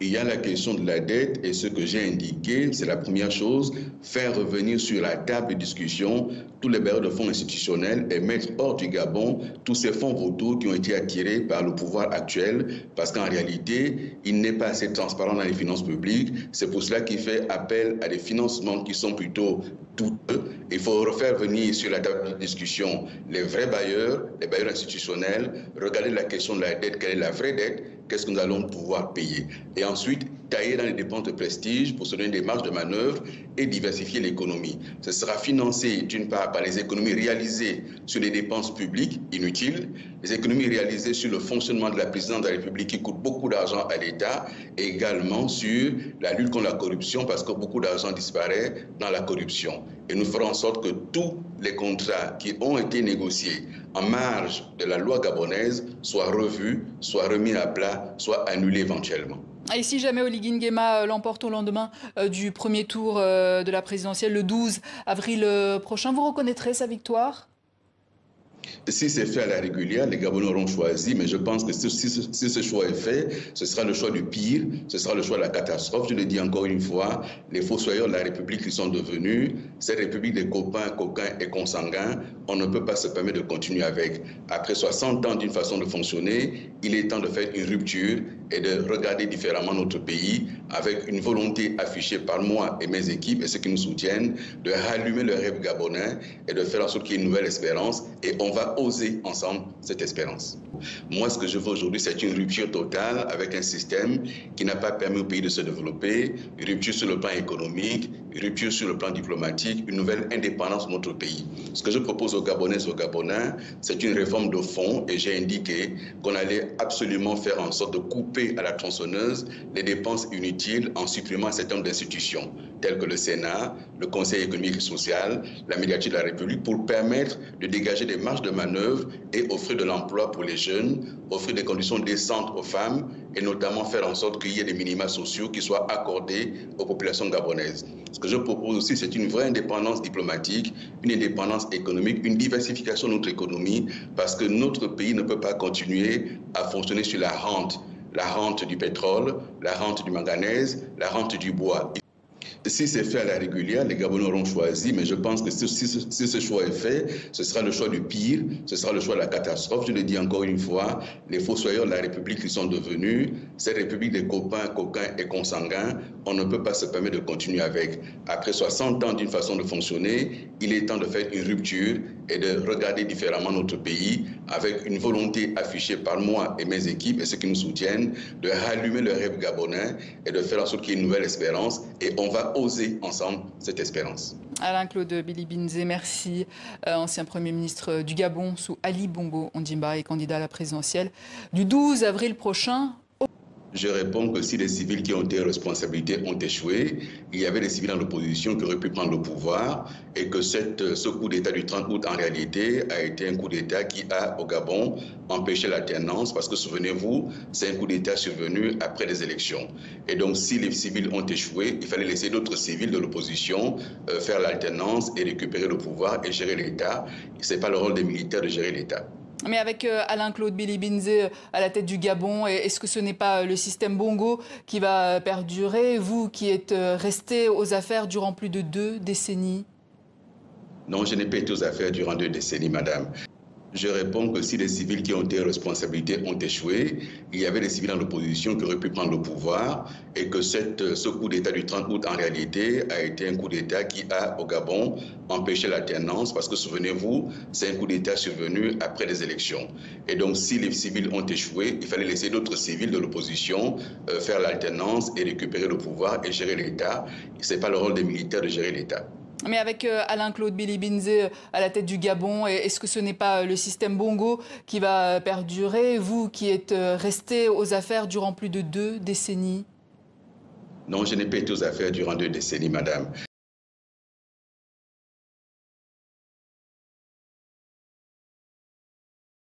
Il y a la question de la dette et ce que j'ai indiqué, c'est la première chose, faire revenir sur la table de discussion tous les bailleurs de fonds institutionnels et mettre hors du Gabon tous ces fonds vautours qui ont été attirés par le pouvoir actuel parce qu'en réalité, il n'est pas assez transparent dans les finances publiques. C'est pour cela qu'il fait appel à des financements qui sont plutôt douteux. Il faut refaire venir sur la table de discussion les vrais bailleurs, les bailleurs institutionnels, regarder la question de la dette, quelle est la vraie dette, qu'est-ce que nous allons pouvoir payer. Et ensuite, tailler dans les dépenses de prestige pour se donner des marges de manœuvre et diversifier l'économie. Ce sera financé d'une part par les économies réalisées sur les dépenses publiques inutiles, les économies réalisées sur le fonctionnement de la présidence de la République qui coûte beaucoup d'argent à l'État et également sur la lutte contre la corruption parce que beaucoup d'argent disparaît dans la corruption. Et nous ferons en sorte que tous les contrats qui ont été négociés en marge de la loi gabonaise soient revus, soient remis à plat, soient annulés éventuellement. Et si jamais Oligui Nguema l'emporte au lendemain du premier tour de la présidentielle, le 12 avril prochain, vous reconnaîtrez sa victoire ? Si c'est fait à la régulière, les Gabonais auront choisi, mais je pense que si ce choix est fait, ce sera le choix du pire, ce sera le choix de la catastrophe. Je le dis encore une fois, les fossoyeurs de la République qui sont devenus, cette République des copains, coquins et consanguins, on ne peut pas se permettre de continuer avec. Après 60 ans d'une façon de fonctionner, il est temps de faire une rupture et de regarder différemment notre pays avec une volonté affichée par moi et mes équipes et ceux qui nous soutiennent de rallumer le rêve gabonais et de faire en sorte qu'il y ait une nouvelle espérance et on va oser ensemble cette espérance. Moi, ce que je veux aujourd'hui, c'est une rupture totale avec un système qui n'a pas permis au pays de se développer, une rupture sur le plan économique, une rupture sur le plan diplomatique, une nouvelle indépendance de notre pays. Ce que je propose aux Gabonaises et aux Gabonais, c'est une réforme de fond et j'ai indiqué qu'on allait absolument faire en sorte de couper à la tronçonneuse les dépenses inutiles en supprimant un certain nombre d'institutions telles que le Sénat, le Conseil économique et social, la médiature de la République pour permettre de dégager des marges de manœuvre et offrir de l'emploi pour les jeunes, offrir des conditions décentes aux femmes et notamment faire en sorte qu'il y ait des minima sociaux qui soient accordés aux populations gabonaises. Ce que je propose aussi, c'est une vraie indépendance diplomatique, une indépendance économique, une diversification de notre économie parce que notre pays ne peut pas continuer à fonctionner sur la rente du pétrole, la rente du manganèse, la rente du bois. Si c'est fait à la régulière, les Gabonais auront choisi, mais je pense que si ce choix est fait, ce sera le choix du pire, ce sera le choix de la catastrophe. Je le dis encore une fois, les fossoyeurs de la République qui sont devenus, cette République des copains, coquins et consanguins, on ne peut pas se permettre de continuer avec. Après 60 ans d'une façon de fonctionner, il est temps de faire une rupture et de regarder différemment notre pays avec une volonté affichée par moi et mes équipes et ceux qui nous soutiennent de rallumer le rêve gabonais et de faire en sorte qu'il y ait une nouvelle espérance et on va oser ensemble cette espérance. Alain-Claude Billy-Binze, merci. Ancien Premier ministre du Gabon sous Ali Bongo Ondimba et candidat à la présidentielle du 12 avril prochain. Je réponds que si les civils qui ont été responsabilités ont échoué, il y avait des civils dans l'opposition qui auraient pu prendre le pouvoir et que ce coup d'État du 30 août, en réalité, a été un coup d'État qui a, au Gabon, empêché l'alternance parce que, souvenez-vous, c'est un coup d'État survenu après les élections. Et donc, si les civils ont échoué, il fallait laisser d'autres civils de l'opposition faire l'alternance et récupérer le pouvoir et gérer l'État. Ce n'est pas le rôle des militaires de gérer l'État. Mais avec Alain-Claude Billy-Binze à la tête du Gabon, est-ce que ce n'est pas le système Bongo qui va perdurer, vous qui êtes resté aux affaires durant plus de 2 décennies? Non, je n'ai pas été aux affaires durant 2 décennies, madame. Je réponds que si les civils qui ont été responsabilités ont échoué, il y avait des civils dans l'opposition qui auraient pu prendre le pouvoir et que ce coup d'État du 30 août, en réalité, a été un coup d'État qui a, au Gabon, empêché l'alternance parce que, souvenez-vous, c'est un coup d'État survenu après les élections. Et donc, si les civils ont échoué, il fallait laisser d'autres civils de l'opposition faire l'alternance et récupérer le pouvoir et gérer l'État. Ce n'est pas le rôle des militaires de gérer l'État. Mais avec Alain-Claude Billy-Binze à la tête du Gabon, est-ce que ce n'est pas le système Bongo qui va perdurer, vous qui êtes resté aux affaires durant plus de 2 décennies? Non, je n'ai pas été aux affaires durant 2 décennies, madame.